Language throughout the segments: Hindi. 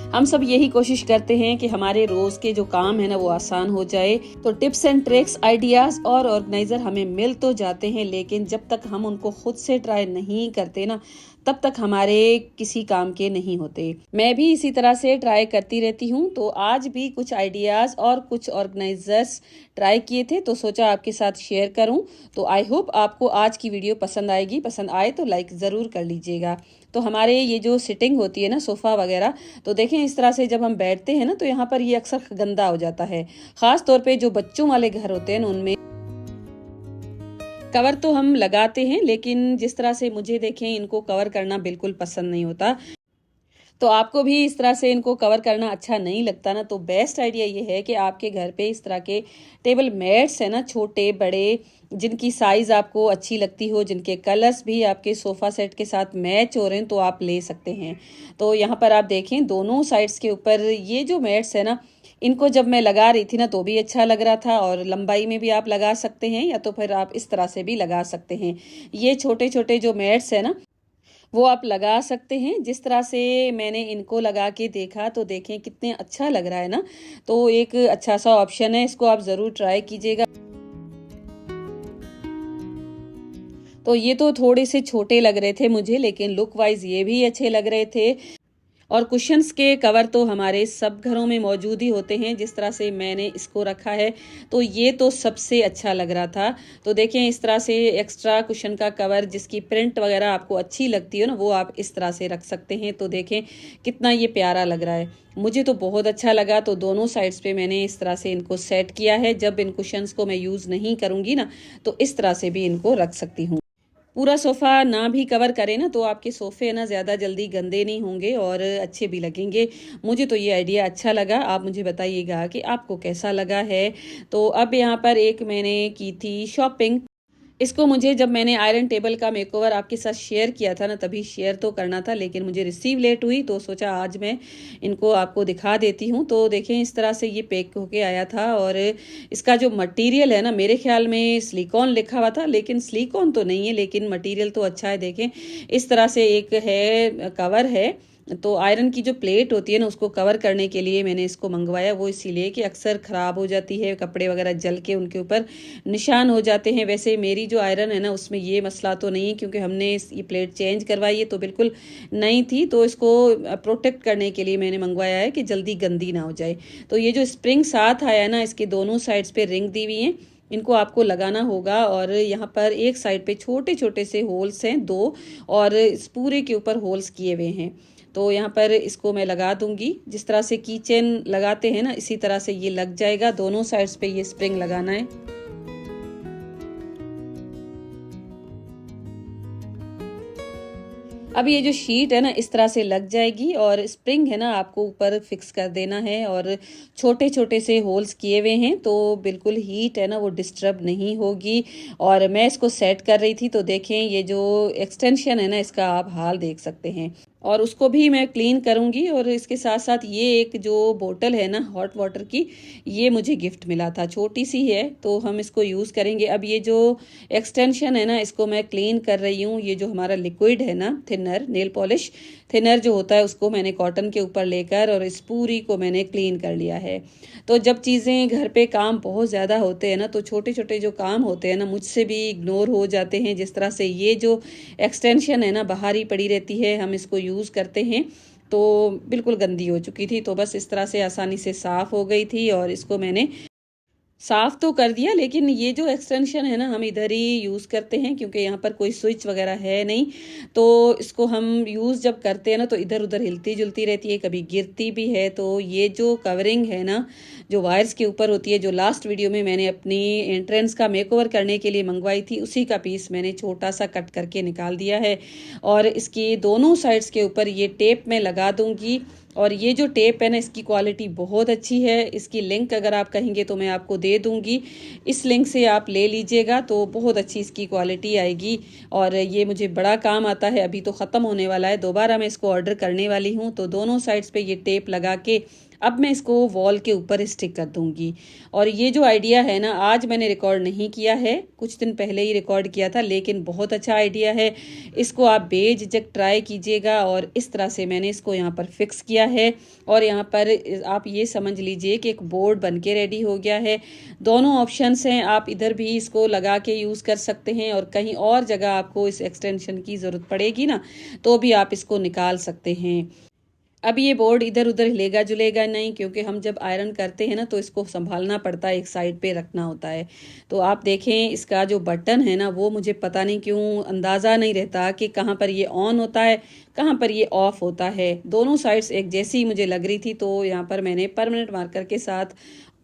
हम सब यही कोशिश करते हैं कि हमारे रोज के जो काम है ना वो आसान हो जाए। तो टिप्स एंड ट्रिक्स, आइडियाज और ऑर्गेनाइजर हमें मिल तो जाते हैं, लेकिन जब तक हम उनको खुद से ट्राई नहीं करते ना, तब तक हमारे किसी काम के नहीं होते। मैं भी इसी तरह से ट्राई करती रहती हूँ। तो आज भी कुछ आइडियाज और कुछ ऑर्गेनाइजर्स ट्राई किए थे, तो सोचा आपके साथ शेयर करूं। तो आई होप आपको आज की वीडियो पसंद आएगी। पसंद आए तो लाइक ज़रूर कर लीजिएगा। तो हमारे ये जो सिटिंग होती है ना, सोफ़ा वगैरह, तो देखें इस तरह से जब हम बैठते हैं ना, तो यहाँ पर ये अक्सर गंदा हो जाता है। ख़ास तौर पे जो बच्चों वाले घर होते हैं ना, उनमें कवर तो हम लगाते हैं, लेकिन जिस तरह से मुझे देखें इनको कवर करना बिल्कुल पसंद नहीं होता। तो आपको भी इस तरह से इनको कवर करना अच्छा नहीं लगता ना, तो बेस्ट आइडिया ये है कि आपके घर पे इस तरह के टेबल मैट्स है ना, छोटे बड़े, जिनकी साइज़ आपको अच्छी लगती हो, जिनके कलर्स भी आपके सोफ़ा सेट के साथ मैच हो रहे हैं, तो आप ले सकते हैं। तो यहाँ पर आप देखें दोनों साइड्स के ऊपर ये जो मैट्स है ना, इनको जब मैं लगा रही थी ना तो भी अच्छा लग रहा था, और लंबाई में भी आप लगा सकते हैं या तो फिर आप इस तरह से भी लगा सकते हैं। ये छोटे छोटे जो मैट्स है ना, वो आप लगा सकते हैं। जिस तरह से मैंने इनको लगा के देखा तो देखें कितने अच्छा लग रहा है ना। तो एक अच्छा सा ऑप्शन है, इसको आप ज़रूर ट्राई कीजिएगा। तो ये तो थोड़े से छोटे लग रहे थे मुझे, लेकिन लुक वाइज ये भी अच्छे लग रहे थे। और कुशन्स के कवर तो हमारे सब घरों में मौजूद ही होते हैं। जिस तरह से मैंने इसको रखा है, तो ये तो सबसे अच्छा लग रहा था। तो देखें इस तरह से एक्स्ट्रा कुशन का कवर, जिसकी प्रिंट वगैरह आपको अच्छी लगती है ना, वो आप इस तरह से रख सकते हैं। तो देखें कितना ये प्यारा लग रहा है, मुझे तो बहुत अच्छा लगा। तो दोनों साइड्स पे मैंने इस तरह से इनको सेट किया है। जब इन कुशन्स को मैं यूज़ नहीं करूँगी ना, तो इस तरह से भी इनको रख सकती हूँ। पूरा सोफ़ा ना भी कवर करें ना, तो आपके सोफ़े ना ज़्यादा जल्दी गंदे नहीं होंगे और अच्छे भी लगेंगे। मुझे तो ये आइडिया अच्छा लगा। आप मुझे बताइएगा कि आपको कैसा लगा है। तो अब यहाँ पर एक मैंने की थी शॉपिंग। इसको मुझे जब मैंने आयरन टेबल का मेकओवर आपके साथ शेयर किया था ना, तभी शेयर तो करना था, लेकिन मुझे रिसीव लेट हुई, तो सोचा आज मैं इनको आपको दिखा देती हूँ। तो देखें इस तरह से ये पैक होके आया था, और इसका जो मटेरियल है ना, मेरे ख्याल में सिलिकॉन लिखा हुआ था, लेकिन सिलिकॉन तो नहीं है, लेकिन मटेरियल तो अच्छा है। देखें इस तरह से एक है, कवर है। तो आयरन की जो प्लेट होती है ना, उसको कवर करने के लिए मैंने इसको मंगवाया। वो इसीलिए कि अक्सर ख़राब हो जाती है, कपड़े वगैरह जल के उनके ऊपर निशान हो जाते हैं। वैसे मेरी जो आयरन है ना, उसमें ये मसला तो नहीं है, क्योंकि हमने ये प्लेट चेंज करवाई है, तो बिल्कुल नई थी। तो इसको प्रोटेक्ट करने के लिए मैंने मंगवाया है कि जल्दी गंदी ना हो जाए। तो ये जो स्प्रिंग साथ आया है ना, इसके दोनों साइड्स पे रिंग दी हुई हैं, इनको आपको लगाना होगा। और यहाँ पर एक साइड पे छोटे छोटे से होल्स हैं, दो, और इस पूरे के ऊपर होल्स किए हुए हैं। तो यहाँ पर इसको मैं लगा दूंगी। जिस तरह से की चेन लगाते हैं ना, इसी तरह से ये लग जाएगा। दोनों साइड्स पे ये स्प्रिंग लगाना है। अब ये जो शीट है ना, इस तरह से लग जाएगी, और स्प्रिंग है ना, आपको ऊपर फिक्स कर देना है। और छोटे छोटे से होल्स किए हुए हैं, तो बिल्कुल हीट है ना वो डिस्टर्ब नहीं होगी। और मैं इसको सेट कर रही थी, तो देखें ये जो एक्सटेंशन है ना, इसका आप हाल देख सकते हैं। और उसको भी मैं क्लीन करूँगी। और इसके साथ साथ ये एक जो बोतल है ना हॉट वाटर की, ये मुझे गिफ्ट मिला था, छोटी सी है, तो हम इसको यूज़ करेंगे। अब ये जो एक्सटेंशन है ना, इसको मैं क्लीन कर रही हूँ। ये जो हमारा लिक्विड है ना, थिनर, नेल पॉलिश थिनर जो होता है, उसको मैंने कॉटन के ऊपर लेकर और इस पूरी को मैंने क्लीन कर लिया है। तो जब चीज़ें घर पे काम बहुत ज़्यादा होते हैं ना, तो छोटे छोटे जो काम होते हैं ना, मुझसे भी इग्नोर हो जाते हैं। जिस तरह से ये जो एक्सटेंशन है ना, बाहर ही पड़ी रहती है, हम इसको यूज़ करते हैं, तो बिल्कुल गंदी हो चुकी थी। तो बस इस तरह से आसानी से साफ़ हो गई थी, और इसको मैंने साफ तो कर दिया। लेकिन ये जो एक्सटेंशन है ना, हम इधर ही यूज़ करते हैं, क्योंकि यहाँ पर कोई स्विच वगैरह है नहीं। तो इसको हम यूज़ जब करते हैं ना, तो इधर उधर हिलती जुलती रहती है, कभी गिरती भी है। तो ये जो कवरिंग है ना, जो वायर्स के ऊपर होती है, जो लास्ट वीडियो में मैंने अपनी एंट्रेंस का मेकओवर करने के लिए मंगवाई थी, उसी का पीस मैंने छोटा सा कट करके निकाल दिया है। और इसकी दोनों साइड्स के ऊपर ये टेप मैं लगा दूंगी। और ये जो टेप है ना, इसकी क्वालिटी बहुत अच्छी है। इसकी लिंक अगर आप कहेंगे तो मैं आपको दे दूंगी, इस लिंक से आप ले लीजिएगा, तो बहुत अच्छी इसकी क्वालिटी आएगी। और ये मुझे बड़ा काम आता है। अभी तो ख़त्म होने वाला है, दोबारा मैं इसको ऑर्डर करने वाली हूँ। तो दोनों साइड्स पे ये टेप लगा के अब मैं इसको वॉल के ऊपर स्टिक कर दूंगी। और ये जो आइडिया है ना, आज मैंने रिकॉर्ड नहीं किया है, कुछ दिन पहले ही रिकॉर्ड किया था, लेकिन बहुत अच्छा आइडिया है। इसको आप बेझिझक ट्राई कीजिएगा। और इस तरह से मैंने इसको यहाँ पर फिक्स किया है। और यहाँ पर आप ये समझ लीजिए कि एक बोर्ड बन के रेडी हो गया है। दोनों ऑप्शंस हैं, आप इधर भी इसको लगा के यूज़ कर सकते हैं और कहीं और जगह आपको इस एक्सटेंशन की ज़रूरत पड़ेगी ना, तो भी आप इसको निकाल सकते हैं। अब ये बोर्ड इधर उधर हिलेगा जुलेगा नहीं, क्योंकि हम जब आयरन करते हैं ना तो इसको संभालना पड़ता है, एक साइड पे रखना होता है। तो आप देखें, इसका जो बटन है ना, वो मुझे पता नहीं क्यों अंदाज़ा नहीं रहता कि कहाँ पर ये ऑन होता है, कहाँ पर ये ऑफ होता है। दोनों साइड्स एक जैसी मुझे लग रही थी, तो यहाँ पर मैंने परमानेंट मार्कर के साथ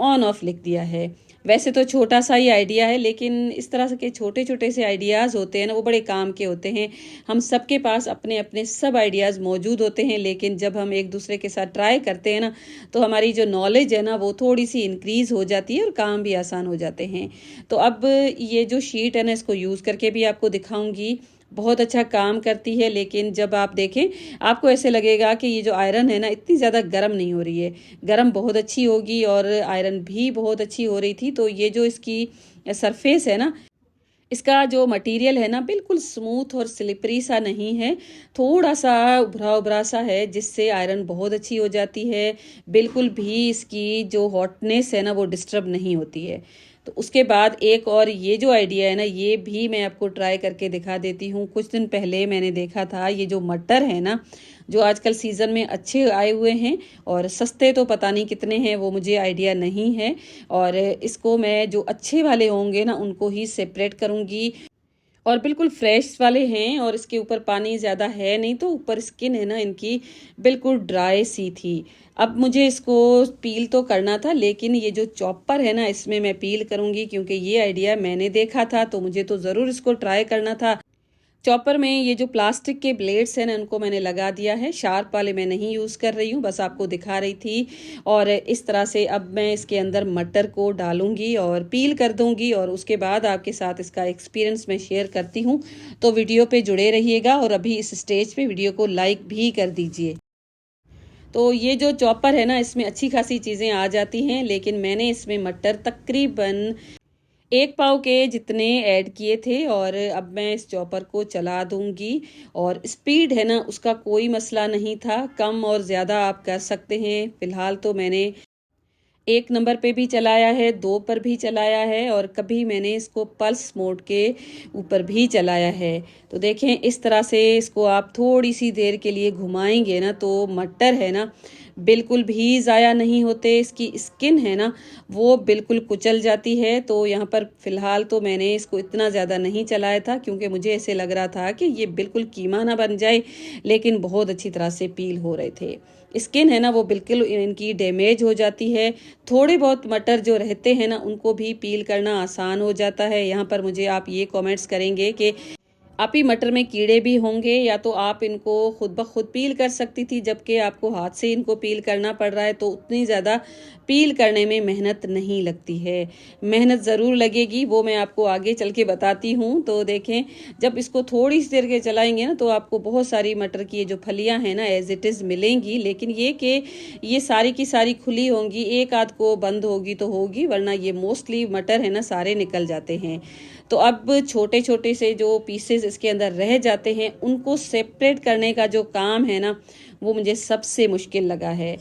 ऑन ऑफ लिख दिया है। वैसे तो छोटा सा ही आइडिया है, लेकिन इस तरह के छोटे छोटे से आइडियाज़ होते हैं ना, वो बड़े काम के होते हैं। हम सबके पास अपने अपने सब आइडियाज़ मौजूद होते हैं, लेकिन जब हम एक दूसरे के साथ ट्राई करते हैं ना, तो हमारी जो नॉलेज है ना, वो थोड़ी सी इंक्रीज़ हो जाती है और काम भी आसान हो जाते हैं। तो अब ये जो शीट है ना, इसको यूज़ करके भी आपको दिखाऊंगी। बहुत अच्छा काम करती है, लेकिन जब आप देखें आपको ऐसे लगेगा कि ये जो आयरन है ना, इतनी ज़्यादा गर्म नहीं हो रही है। गर्म बहुत अच्छी होगी और आयरन भी बहुत अच्छी हो रही थी। तो ये जो इसकी सरफेस है ना, इसका जो मटेरियल है ना, बिल्कुल स्मूथ और स्लिपरी सा नहीं है, थोड़ा सा उभरा उभरा सा है, जिससे आयरन बहुत अच्छी हो जाती है। बिल्कुल भी इसकी जो हॉटनेस है ना, वो डिस्टर्ब नहीं होती है। तो उसके बाद एक और ये जो आइडिया है ना, ये भी मैं आपको ट्राई करके दिखा देती हूँ। कुछ दिन पहले मैंने देखा था, ये जो मटर है ना, जो आजकल सीज़न में अच्छे आए हुए हैं और सस्ते तो पता नहीं कितने हैं, वो मुझे आइडिया नहीं है। और इसको मैं जो अच्छे वाले होंगे ना, उनको ही सेपरेट करूँगी। और बिल्कुल फ्रेश वाले हैं और इसके ऊपर पानी ज़्यादा है नहीं, तो ऊपर स्किन है ना इनकी बिल्कुल ड्राई सी थी। अब मुझे इसको पील तो करना था, लेकिन ये जो चॉपर है ना, इसमें मैं पील करूँगी, क्योंकि ये आइडिया मैंने देखा था, तो मुझे तो ज़रूर इसको ट्राई करना था। चॉपर में ये जो प्लास्टिक के ब्लेड्स हैं ना, उनको मैंने लगा दिया है। शार्प वाले मैं नहीं यूज़ कर रही हूँ, बस आपको दिखा रही थी। और इस तरह से अब मैं इसके अंदर मटर को डालूंगी और पील कर दूंगी, और उसके बाद आपके साथ इसका एक्सपीरियंस मैं शेयर करती हूँ। तो वीडियो पे जुड़े रहिएगा और अभी इस स्टेज पे वीडियो को लाइक भी कर दीजिए। तो ये जो चॉपर है ना, इसमें अच्छी खासी चीज़ें आ जाती हैं, लेकिन मैंने इसमें मटर तकरीबन 1 पाव के जितने ऐड किए थे। और अब मैं इस चॉपर को चला दूंगी। और स्पीड है ना, उसका कोई मसला नहीं था, कम और ज़्यादा आप कर सकते हैं। फिलहाल तो मैंने 1 नंबर पे भी चलाया है, 2 पर भी चलाया है, और कभी मैंने इसको पल्स मोड के ऊपर भी चलाया है। तो देखें, इस तरह से इसको आप थोड़ी सी देर के लिए घुमाएंगे ना, तो मटर है ना बिल्कुल भी ज़ाया नहीं होते। इसकी स्किन है ना, वो बिल्कुल कुचल जाती है। तो यहाँ पर फ़िलहाल तो मैंने इसको इतना ज़्यादा नहीं चलाया था, क्योंकि मुझे ऐसे लग रहा था कि ये बिल्कुल कीमा ना बन जाए, लेकिन बहुत अच्छी तरह से पील हो रहे थे। स्किन है ना, वो बिल्कुल इनकी डैमेज हो जाती है। थोड़े बहुत मटर जो रहते हैं ना, उनको भी पील करना आसान हो जाता है। यहाँ पर मुझे आप ये कमेंट्स करेंगे कि आप ही मटर में कीड़े भी होंगे, या तो आप इनको खुद ब खुद पील कर सकती थी, जबकि आपको हाथ से इनको पील करना पड़ रहा है। तो उतनी ज़्यादा पील करने में मेहनत नहीं लगती है। मेहनत ज़रूर लगेगी, वो मैं आपको आगे चल के बताती हूँ। तो देखें, जब इसको थोड़ी सी देर के चलाएंगे ना, तो आपको बहुत सारी मटर की ये जो फलियाँ हैं ना, एज इट इज़ मिलेंगी। लेकिन ये कि ये सारी की सारी खुली होंगी, एक आध को बंद होगी तो होगी, वरना ये मोस्टली मटर है ना, सारे निकल जाते हैं। तो अब छोटे छोटे से जो पीसेस इसके अंदर रह जाते हैं, उनको सेपरेट करने का जो काम है ना, वो मुझे सबसे मुश्किल लगा है।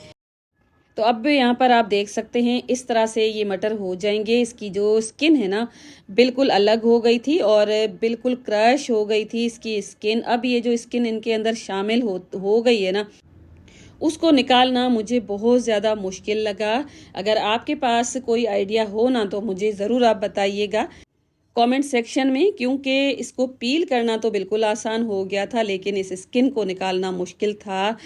तो अब यहाँ पर आप देख सकते हैं, इस तरह से ये मटर हो जाएंगे। इसकी जो स्किन है ना, बिल्कुल अलग हो गई थी और बिल्कुल क्रश हो गई थी इसकी स्किन। अब ये जो स्किन इनके अंदर शामिल हो गई है ना, उसको निकालना मुझे बहुत ज़्यादा मुश्किल लगा। अगर आपके पास कोई आइडिया हो ना, तो मुझे ज़रूर आप बताइएगा कमेंट सेक्शन में, क्योंकि इसको पील करना तो बिल्कुल आसान हो गया था, लेकिन इस स्किन को निकालना मुश्किल था।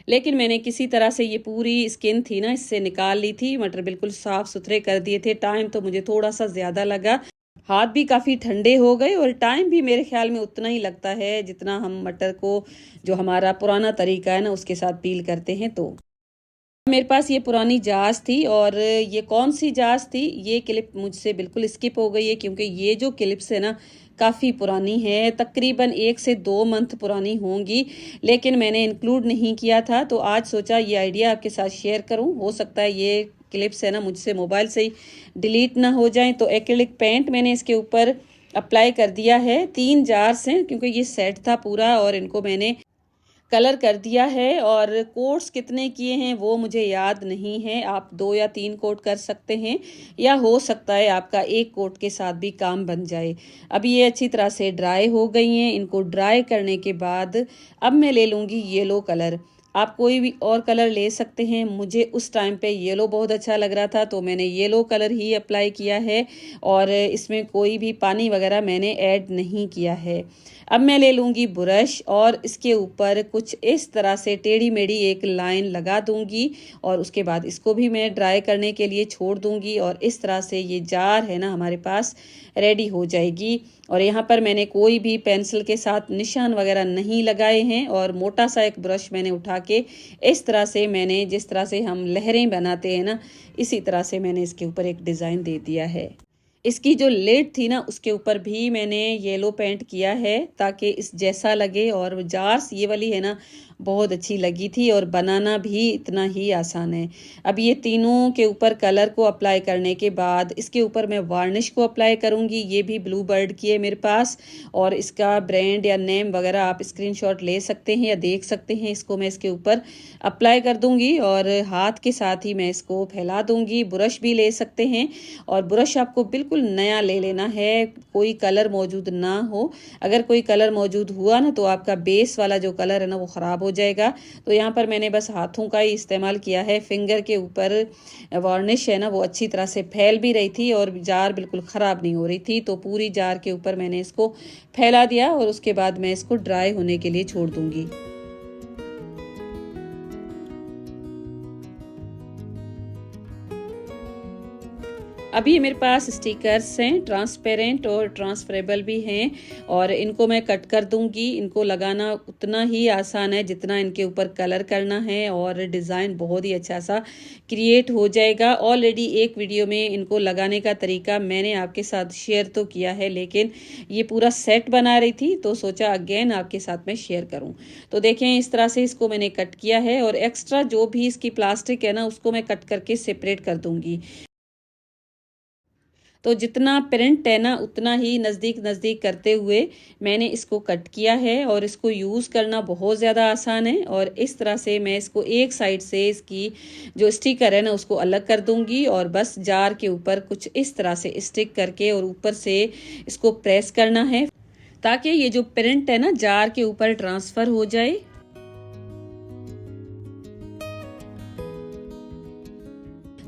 लेकिन मैंने किसी तरह से ये पूरी स्किन थी ना, इससे निकाल ली थी। मटर बिल्कुल साफ सुथरे कर दिए थे। टाइम तो मुझे थोड़ा सा ज़्यादा लगा, हाथ भी काफ़ी ठंडे हो गए, और टाइम भी मेरे ख्याल में उतना ही लगता है जितना हम मटर को, जो हमारा पुराना तरीका है ना, उसके साथ पील करते हैं। तो मेरे पास ये पुरानी जार्स थी और ये कौन सी जार्स थी, ये क्लिप मुझसे बिल्कुल स्किप हो गई है क्योंकि ये जो क्लिप्स है ना काफ़ी पुरानी है, तकरीबन 1 से 2 मंथ पुरानी होंगी, लेकिन मैंने इंक्लूड नहीं किया था। तो आज सोचा ये आइडिया आपके साथ शेयर करूं, हो सकता है ये क्लिप्स है ना मुझसे मोबाइल से ही डिलीट ना हो जाएं। तो एक्रिलिक पेंट मैंने इसके ऊपर अप्लाई कर दिया है। 3 जार्स हैं क्योंकि ये सेट था पूरा और इनको मैंने कलर कर दिया है। और कोट्स कितने किए हैं वो मुझे याद नहीं है, आप 2 या 3 कोट कर सकते हैं या हो सकता है आपका 1 कोट के साथ भी काम बन जाए। अब ये अच्छी तरह से ड्राई हो गई हैं। इनको ड्राई करने के बाद अब मैं ले लूँगी येलो कलर। आप कोई भी और कलर ले सकते हैं, मुझे उस टाइम पे येलो बहुत अच्छा लग रहा था तो मैंने येलो कलर ही अप्लाई किया है और इसमें कोई भी पानी वगैरह मैंने ऐड नहीं किया है। अब मैं ले लूँगी ब्रश और इसके ऊपर कुछ इस तरह से टेढ़ी मेढ़ी एक लाइन लगा दूँगी और उसके बाद इसको भी मैं ड्राई करने के लिए छोड़ दूँगी और इस तरह से ये जार है ना हमारे पास रेडी हो जाएगी। और यहाँ पर मैंने कोई भी पेंसिल के साथ निशान वगैरह नहीं लगाए हैं और मोटा सा एक ब्रश मैंने उठा के इस तरह से मैंने, जिस तरह से हम लहरें बनाते हैं ना, इसी तरह से मैंने इसके ऊपर एक डिज़ाइन दे दिया है। इसकी जो लेड थी ना उसके ऊपर भी मैंने येलो पेंट किया है ताकि इस जैसा लगे। और जार्स ये वाली है ना बहुत अच्छी लगी थी और बनाना भी इतना ही आसान है। अब ये तीनों के ऊपर कलर को अप्लाई करने के बाद इसके ऊपर मैं वार्निश को अप्लाई करूँगी। ये भी ब्लू बर्ड की है मेरे पास और इसका ब्रांड या नेम वगैरह आप स्क्रीनशॉट ले सकते हैं या देख सकते हैं। इसको मैं इसके ऊपर अप्लाई कर दूँगी और हाथ के साथ ही मैं इसको फैला दूँगी। ब्रश भी ले सकते हैं और ब्रश आपको बिल्कुल नया ले लेना है, कोई कलर मौजूद ना हो। अगर कोई कलर मौजूद हुआ ना तो आपका बेस वाला जो कलर है ना वो ख़राब हो जाएगा। तो यहाँ पर मैंने बस हाथों का ही इस्तेमाल किया है। फिंगर के ऊपर वार्निश है ना वो अच्छी तरह से फैल भी रही थी और जार बिल्कुल ख़राब नहीं हो रही थी। तो पूरी जार के ऊपर मैंने इसको फैला दिया और उसके बाद मैं इसको ड्राई होने के लिए छोड़ दूँगी। अब ये मेरे पास स्टिकर्स हैं, ट्रांसपेरेंट और ट्रांसफरेबल भी हैं और इनको मैं कट कर दूंगी। इनको लगाना उतना ही आसान है जितना इनके ऊपर कलर करना है और डिज़ाइन बहुत ही अच्छा सा क्रिएट हो जाएगा। ऑलरेडी एक वीडियो में इनको लगाने का तरीका मैंने आपके साथ शेयर तो किया है, लेकिन ये पूरा सेट बना रही थी तो सोचा अगेन आपके साथ मैं शेयर करूं। तो देखें इस तरह से इसको मैंने कट किया है और एक्स्ट्रा जो भी इसकी प्लास्टिक है ना उसको मैं कट करके सेपरेट कर दूंगी। तो जितना प्रिंट है ना उतना ही नज़दीक नज़दीक करते हुए मैंने इसको कट किया है और इसको यूज़ करना बहुत ज़्यादा आसान है। और इस तरह से मैं इसको एक साइड से इसकी जो स्टिकर है ना उसको अलग कर दूंगी और बस जार के ऊपर कुछ इस तरह से स्टिक करके और ऊपर से इसको प्रेस करना है ताकि ये जो प्रिंट है ना जार के ऊपर ट्रांसफ़र हो जाए।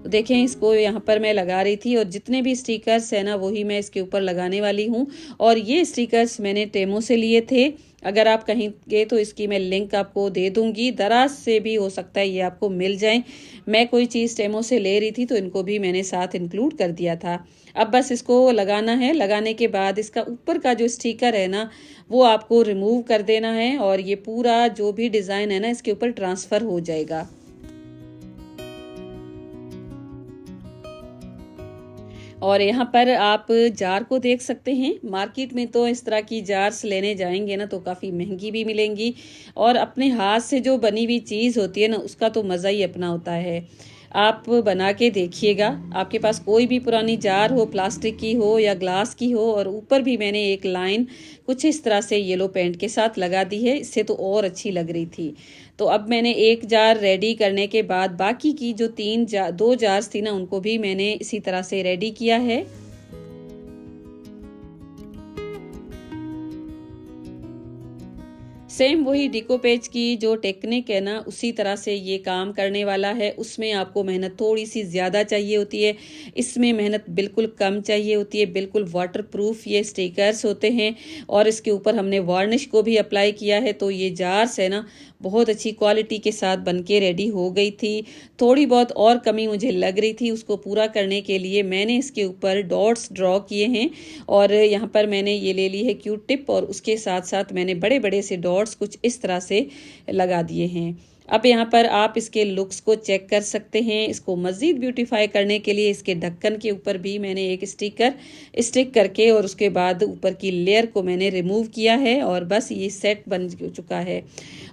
देखें इसको यहाँ पर मैं लगा रही थी और जितने भी स्टिकर्स है ना वही मैं इसके ऊपर लगाने वाली हूँ। और ये स्टिकर्स मैंने टेमो से लिए थे, अगर आप कहीं गए तो इसकी मैं लिंक आपको दे दूंगी। दराज से भी हो सकता है ये आपको मिल जाए। मैं कोई चीज़ टेमो से ले रही थी तो इनको भी मैंने साथ इंक्लूड कर दिया था। अब बस इसको लगाना है। लगाने के बाद इसका ऊपर का जो स्टिकर है ना वो आपको रिमूव कर देना है और ये पूरा जो भी डिज़ाइन है ना इसके ऊपर ट्रांसफ़र हो जाएगा। और यहाँ पर आप जार को देख सकते हैं। मार्केट में तो इस तरह की जार्स लेने जाएंगे ना तो काफ़ी महंगी भी मिलेंगी और अपने हाथ से जो बनी हुई चीज़ होती है ना उसका तो मज़ा ही अपना होता है। आप बना के देखिएगा। आपके पास कोई भी पुरानी जार हो, प्लास्टिक की हो या ग्लास की हो, और ऊपर भी मैंने एक लाइन कुछ इस तरह से येलो पेंट के साथ लगा दी है, इससे तो और अच्छी लग रही थी। तो अब मैंने एक जार रेडी करने के बाद बाकी की जो 2 जार्स थी ना उनको भी मैंने इसी तरह से रेडी किया है। सेम वही डिकोपेज की जो टेक्निक है ना उसी तरह से ये काम करने वाला है। उसमें आपको मेहनत थोड़ी सी ज़्यादा चाहिए होती है, इसमें मेहनत बिल्कुल कम चाहिए होती है। बिल्कुल वाटरप्रूफ ये स्टिकर्स होते हैं और इसके ऊपर हमने वार्निश को भी अप्लाई किया है। तो ये जार्स है ना बहुत अच्छी क्वालिटी के साथ बनके रेडी हो गई थी। थोड़ी बहुत और कमी मुझे लग रही थी, उसको पूरा करने के लिए मैंने इसके ऊपर डॉट्स ड्रॉ किए हैं और यहाँ पर मैंने ये ले ली है क्यू टिप और उसके साथ साथ मैंने बड़े बड़े से डॉट्स कुछ इस तरह से लगा दिए हैं। अब यहाँ पर आप इसके लुक्स को चेक कर सकते हैं। इसको मज़ीद ब्यूटीफाई करने के लिए इसके ढक्कन के ऊपर भी मैंने एक स्टिकर स्टिक करके और उसके बाद ऊपर की लेयर को मैंने रिमूव किया है और बस ये सेट बन चुका है।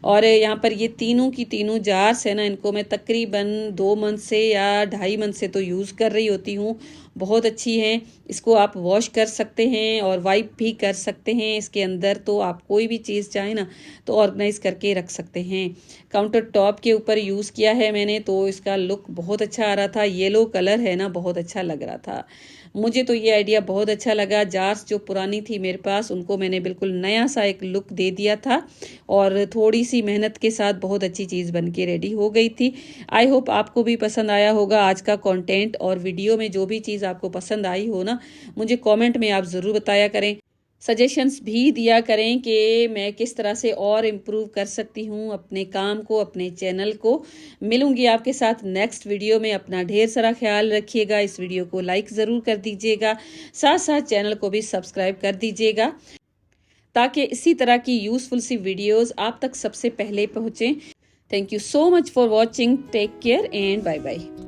और यहाँ पर ये तीनों की तीनों जार्स है ना, इनको मैं तकरीबन 2 मंथ से या 2.5 मंथ से तो यूज़ कर रही होती हूँ। बहुत अच्छी हैं। इसको आप वॉश कर सकते हैं और वाइप भी कर सकते हैं। इसके अंदर तो आप कोई भी चीज़ चाहे ना तो ऑर्गेनाइज करके रख सकते हैं। काउंटर टॉप के ऊपर यूज़ किया है मैंने, तो इसका लुक बहुत अच्छा आ रहा था। येलो कलर है ना, बहुत अच्छा लग रहा था। मुझे तो ये आइडिया बहुत अच्छा लगा। जार्स जो पुरानी थी मेरे पास, उनको मैंने बिल्कुल नया सा एक लुक दे दिया था और थोड़ी सी मेहनत के साथ बहुत अच्छी चीज़ बन के रेडी हो गई थी। आई होप आपको भी पसंद आया होगा आज का कंटेंट, और वीडियो में जो भी चीज़ आपको पसंद आई हो ना, मुझे कमेंट में आप ज़रूर बताया करें। सजेशंस भी दिया करें कि मैं किस तरह से और इम्प्रूव कर सकती हूँ अपने काम को, अपने चैनल को। मिलूंगी आपके साथ नेक्स्ट वीडियो में। अपना ढेर सारा ख्याल रखिएगा। इस वीडियो को लाइक ज़रूर कर दीजिएगा, साथ साथ चैनल को भी सब्सक्राइब कर दीजिएगा ताकि इसी तरह की यूज़फुल सी वीडियोज़ आप तक सबसे पहले पहुँचें। Thank you so much for watching. Take care and bye bye.